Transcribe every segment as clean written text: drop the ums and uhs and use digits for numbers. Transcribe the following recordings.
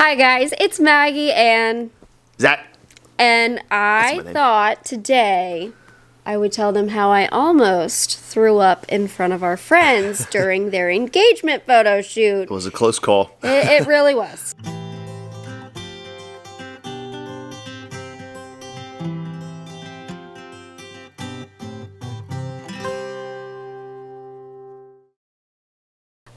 Hi guys, it's Maggie and Zach. And I thought today I would tell them how I almost threw up in front of our friends during their engagement photo shoot. It was a close call. It really was.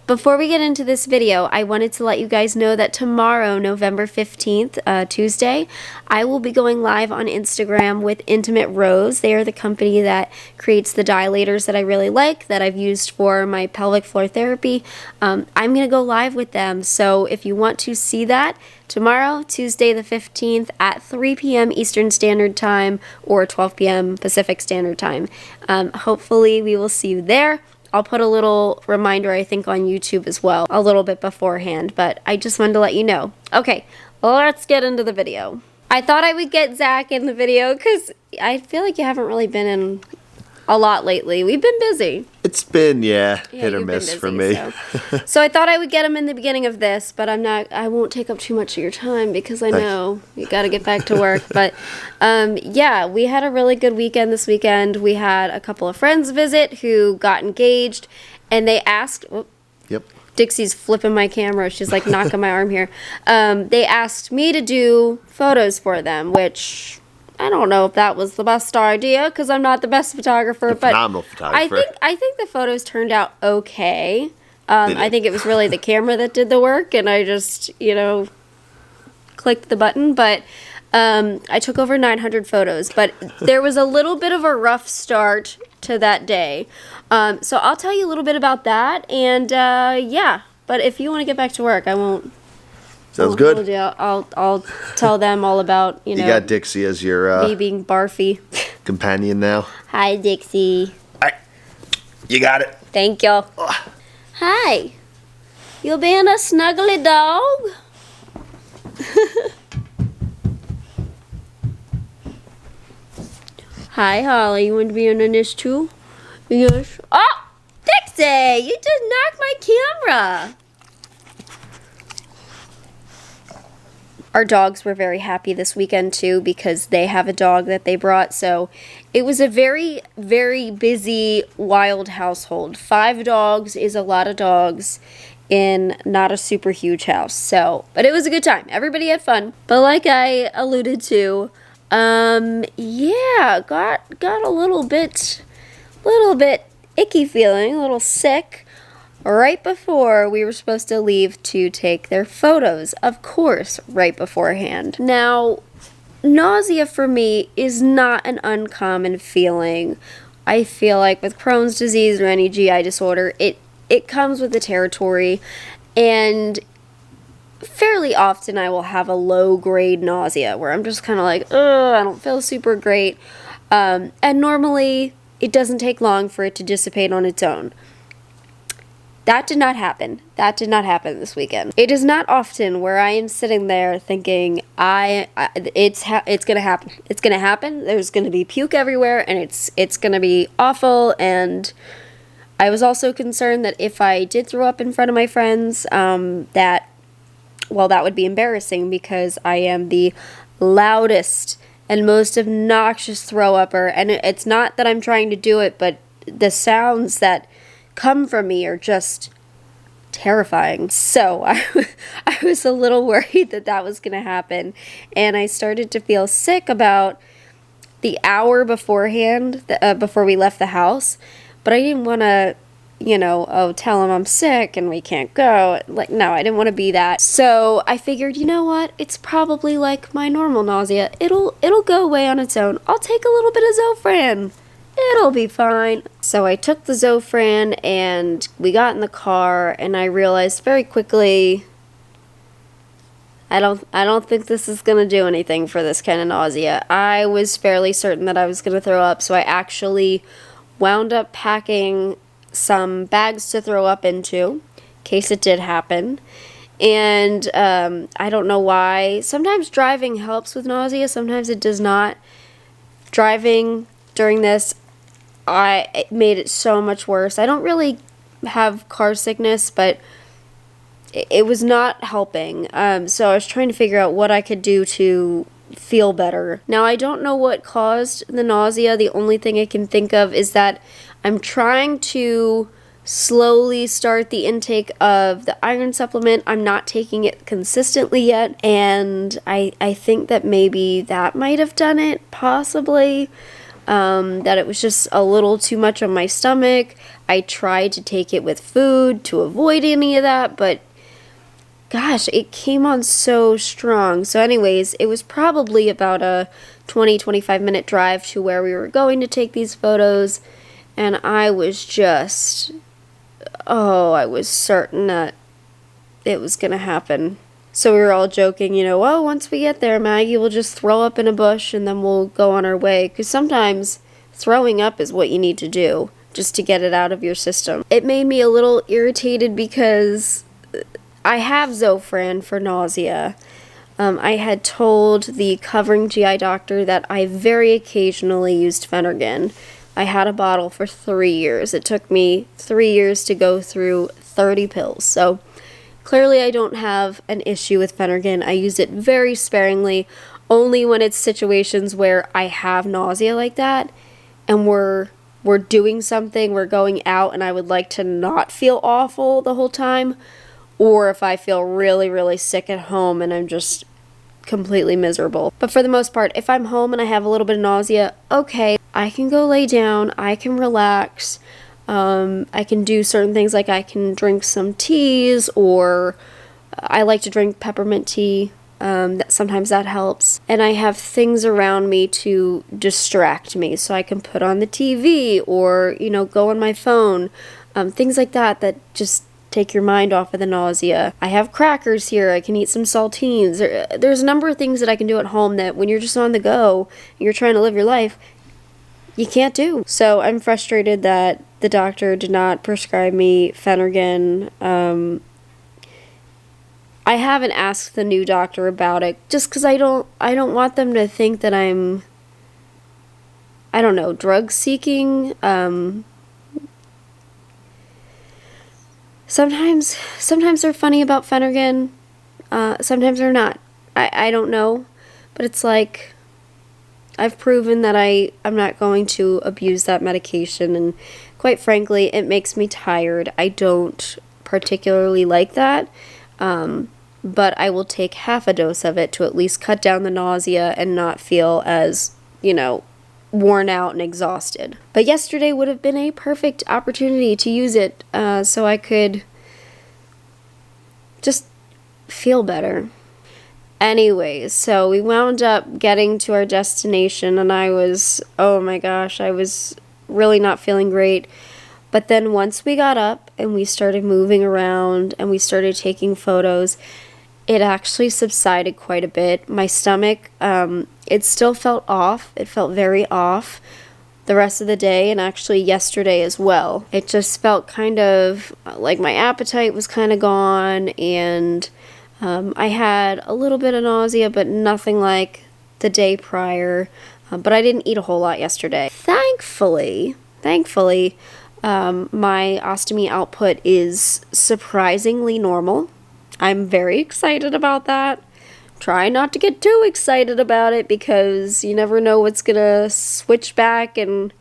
Before we get into this video, I wanted to let you guys know that tomorrow, November 15th, Tuesday, I will be going live on Instagram with Intimate Rose. They are the company that creates the dilators that I really like, that I've used for my pelvic floor therapy. I'm going to go live with them, so if you want to see that, tomorrow, Tuesday the 15th at 3 p.m. Eastern Standard Time or 12 p.m. Pacific Standard Time. Hopefully we will see you there. I'll put a little reminder, I think, on YouTube as well, a little bit beforehand, but I just wanted to let you know. Okay, let's get into the video. I thought I would get Zach in the video because I feel like you haven't really been in a lot lately. We've been busy. It's been, hit or miss for me. So I thought I would get him in the beginning of this, but I won't take up too much of your time because I know you got to get back to work. But yeah, we had a really good weekend this weekend. We had a couple of friends visit who got engaged, and they asked, Dixie's flipping my camera. She's like knocking my arm here. They asked me to do photos for them, which I don't know if that was the best idea because I'm not the best photographer, but phenomenal photographer. I think the photos turned out okay. I think it was really the camera that did the work, and I just, clicked the button. But I took over 900 photos, but there was a little bit of a rough start to that day. So I'll tell you a little bit about that, and yeah. But if you want to get back to work, I won't. Sounds good. I'll tell them all about, You got Dixie as your me being barfy companion now. Hi, Dixie. Hi. You got it. Thank you. Hi. You being a snuggly dog? Hi, Holly. You want to be in this too? Yes. Oh, Dixie! You just knocked my camera. Our dogs were very happy this weekend too because they have a dog that they brought. So it was a very, very busy, wild household. 5 dogs is a lot of dogs in not a super huge house. So, but it was a good time. Everybody had fun. But like I alluded to, yeah, got a little bit icky feeling, a little sick. Right before we were supposed to leave to take their photos, of course, right beforehand. Now, nausea for me is not an uncommon feeling. I feel like with Crohn's disease or any GI disorder, it comes with the territory, and fairly often I will have a low-grade nausea where I'm just kind of like, ugh, I don't feel super great, and normally it doesn't take long for it to dissipate on its own. That did not happen. That did not happen this weekend. It is not often where I am sitting there thinking, it's gonna happen. It's gonna happen. There's gonna be puke everywhere, and it's gonna be awful. And I was also concerned that if I did throw up in front of my friends, that would be embarrassing because I am the loudest and most obnoxious throw-upper. And it's not that I'm trying to do it, but the sounds that come from me are just terrifying. So I was a little worried that was going to happen, and I started to feel sick about the hour beforehand, before we left the house, but I didn't want to, tell them I'm sick and we can't go. Like, no, I didn't want to be that. So I figured, you know what? It's probably like my normal nausea. It'll go away on its own. I'll take a little bit of Zofran. It'll be fine. So I took the Zofran and we got in the car, and I realized very quickly I don't think this is going to do anything for this kind of nausea. I was fairly certain that I was going to throw up, so I actually wound up packing some bags to throw up into in case it did happen. And I don't know why. Sometimes driving helps with nausea, sometimes it does not. Driving during this, it made it so much worse. I don't really have car sickness, but it was not helping. So I was trying to figure out what I could do to feel better. Now, I don't know what caused the nausea. The only thing I can think of is that I'm trying to slowly start the intake of the iron supplement. I'm not taking it consistently yet, and I think that maybe that might have done it, possibly. That it was just a little too much on my stomach. I tried to take it with food to avoid any of that, but gosh, it came on so strong. So anyways, it was probably about a 20-25 minute drive to where we were going to take these photos, and I was just, I was certain that it was gonna happen. So we were all joking, well, once we get there, Maggie will just throw up in a bush and then we'll go on our way. Because sometimes throwing up is what you need to do just to get it out of your system. It made me a little irritated because I have Zofran for nausea. I had told the covering GI doctor that I very occasionally used Phenergan. I had a bottle for 3 years. It took me 3 years to go through 30 pills. So clearly I don't have an issue with Phenergan. I use it very sparingly, only when it's situations where I have nausea like that and we're doing something, we're going out, and I would like to not feel awful the whole time, or if I feel really, really sick at home and I'm just completely miserable. But for the most part, if I'm home and I have a little bit of nausea, okay, I can go lay down, I can relax, I can do certain things, like I can drink some teas, or I like to drink peppermint tea. Sometimes that helps. And I have things around me to distract me, so I can put on the TV or, go on my phone. Things like that just take your mind off of the nausea. I have crackers here. I can eat some saltines. There's a number of things that I can do at home that when you're just on the go and you're trying to live your life, you can't do. So I'm frustrated that the doctor did not prescribe me Phenergan. I haven't asked the new doctor about it just because I don't want them to think that I'm, drug seeking. Sometimes they're funny about Phenergan. Sometimes they're not. I don't know. But it's like, I've proven that I'm not going to abuse that medication, and quite frankly, it makes me tired. I don't particularly like that, but I will take half a dose of it to at least cut down the nausea and not feel as, worn out and exhausted. But yesterday would have been a perfect opportunity to use it, so I could just feel better. Anyways, so we wound up getting to our destination, and I was really not feeling great. But then once we got up and we started moving around and we started taking photos, it actually subsided quite a bit. My stomach, it still felt off. It felt very off the rest of the day, and actually yesterday as well. It just felt kind of like my appetite was kind of gone, and I had a little bit of nausea, but nothing like the day prior. But I didn't eat a whole lot yesterday. Thankfully, my ostomy output is surprisingly normal. I'm very excited about that. Try not to get too excited about it because you never know what's gonna switch back and,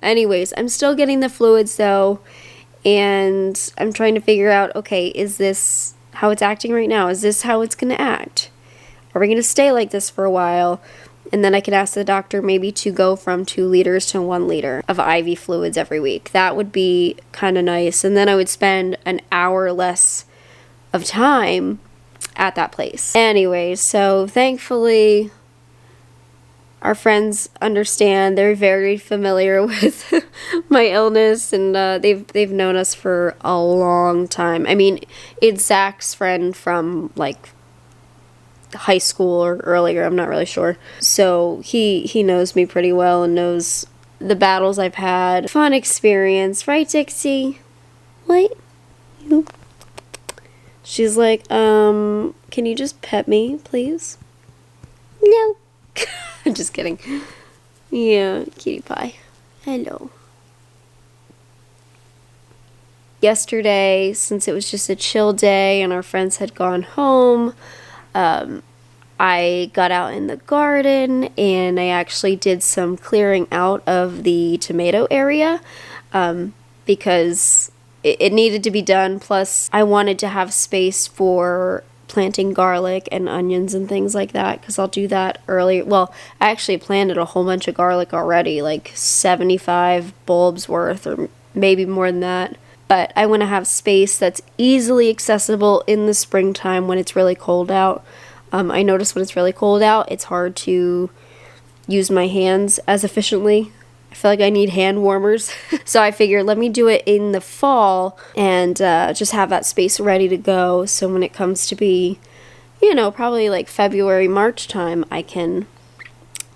anyways, I'm still getting the fluids though, and I'm trying to figure out, okay, is this how it's acting right now? Is this how it's gonna act? Are we gonna stay like this for a while? And then I can ask the doctor maybe to go from 2 liters to 1 liter of IV fluids every week. That would be kind of nice. And then I would spend an hour less of time at that place. Anyways, so thankfully our friends understand. They're very familiar with my illness, and they've known us for a long time. I mean, it's Zach's friend from like high school or earlier, I'm not really sure. So he knows me pretty well and knows the battles I've had. Fun experience, right, Dixie? What? She's like, can you just pet me, please? No. I'm just kidding. Yeah, cutie pie. Hello. yesterday, since it was just a chill day and our friends had gone home, I got out in the garden and I actually did some clearing out of the tomato area because it needed to be done. Plus, I wanted to have space for planting garlic and onions and things like that, because I'll do that early. Well, I actually planted a whole bunch of garlic already, like 75 bulbs worth, or maybe more than that. But I want to have space that's easily accessible in the springtime when it's really cold out. I notice when it's really cold out, it's hard to use my hands as efficiently. I feel like I need hand warmers. So I figured, let me do it in the fall and just have that space ready to go. So when it comes to be, probably like February, March time, I can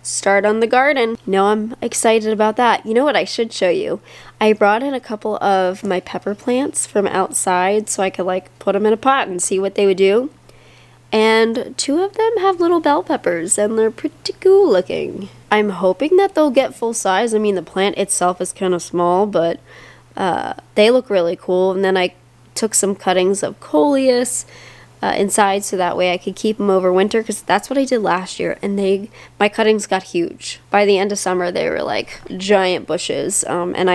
start on the garden. I'm excited about that. You know what I should show you? I brought in a couple of my pepper plants from outside so I could put them in a pot and see what they would do. And 2 of them have little bell peppers, and they're pretty cool looking. I'm hoping that they'll get full size. I mean, the plant itself is kind of small, but they look really cool. And then I took some cuttings of coleus inside so that way I could keep them over winter, because that's what I did last year. And my cuttings got huge. By the end of summer, they were like giant bushes. And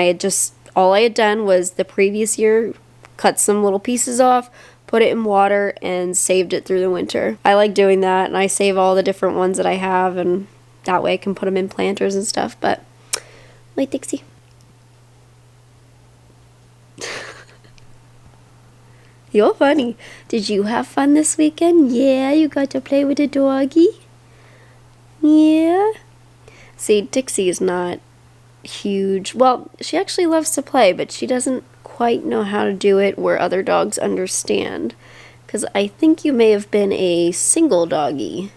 all I had done was the previous year cut some little pieces off, put it in water, and saved it through the winter. I like doing that, and I save all the different ones that I have, and that way I can put them in planters and stuff. But wait, Dixie. You're funny. Did you have fun this weekend? Yeah, you got to play with a doggy? Yeah. See, Dixie is not huge. Well, she actually loves to play, but she doesn't quite know how to do it where other dogs understand. Because I think you may have been a single doggy.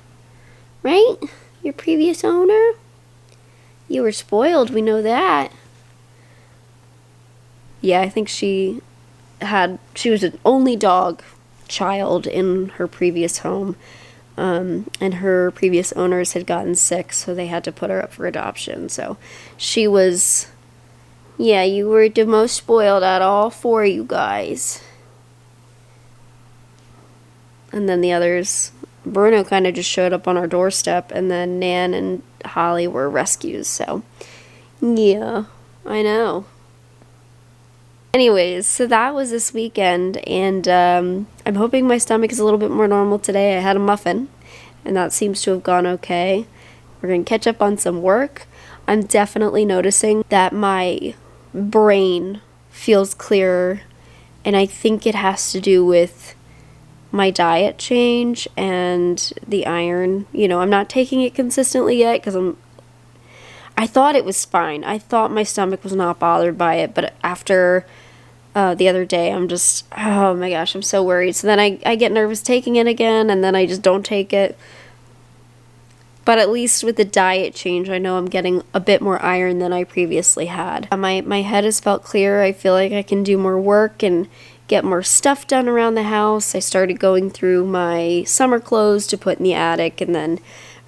Right? Your previous owner? You were spoiled, we know that. Yeah, I think she was an only dog child in her previous home. And her previous owners had gotten sick, so they had to put her up for adoption. So she was, yeah, you were the most spoiled out of all 4 of you guys. And then the others, Bruno kind of just showed up on our doorstep, and then Nan and Holly were rescues. So yeah, I know. Anyways, so that was this weekend, and I'm hoping my stomach is a little bit more normal today. I had a muffin, and that seems to have gone okay. We're going to catch up on some work. I'm definitely noticing that my brain feels clearer, and I think it has to do with my diet change and the iron. I'm not taking it consistently yet because I thought it was fine. I thought my stomach was not bothered by it, but after the other day, I'm just, oh my gosh, I'm so worried. So then I get nervous taking it again, and then I just don't take it. But at least with the diet change, I know I'm getting a bit more iron than I previously had. My head has felt clearer. I feel like I can do more work and get more stuff done around the house. I started going through my summer clothes to put in the attic, and then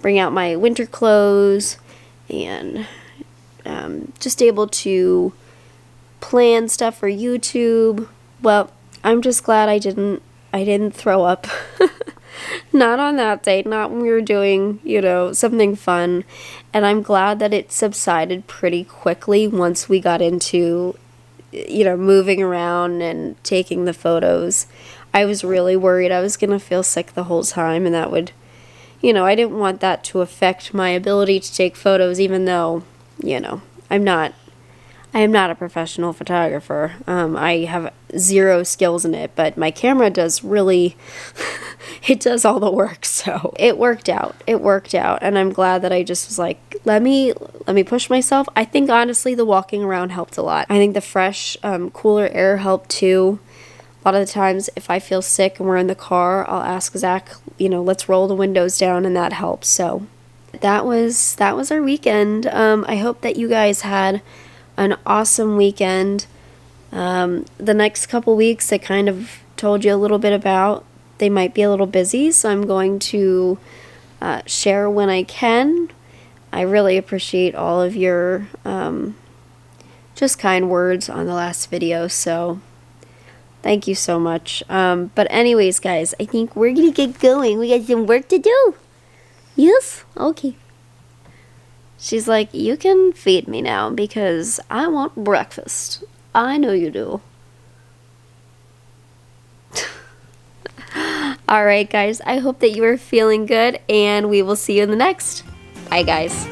bring out my winter clothes, and just able to plan stuff for YouTube. Well, I'm just glad I didn't throw up. Not on that day, not when we were doing, something fun. And I'm glad that it subsided pretty quickly once we got into, moving around and taking the photos. I was really worried I was going to feel sick the whole time, and that would, I didn't want that to affect my ability to take photos, even though, I am not a professional photographer. I have 0 skills in it, but my camera does really, it does all the work. So it worked out. And I'm glad that I just was like, let me push myself. I think honestly the walking around helped a lot. I think the fresh, cooler air helped too. A lot of the times if I feel sick and we're in the car, I'll ask Zach, let's roll the windows down, and that helps. So that was our weekend. I hope that you guys had an awesome weekend. The next couple weeks I kind of told you a little bit about, they might be a little busy, so I'm going to share when I can. I really appreciate all of your just kind words on the last video, so Thank you so much. But anyways, guys, I think we're gonna get going. We got some work to do. Yes? Okay. She's like, you can feed me now because I want breakfast. I know you do. Alright, guys, I hope that you are feeling good, and we will see you in the next. Bye, guys.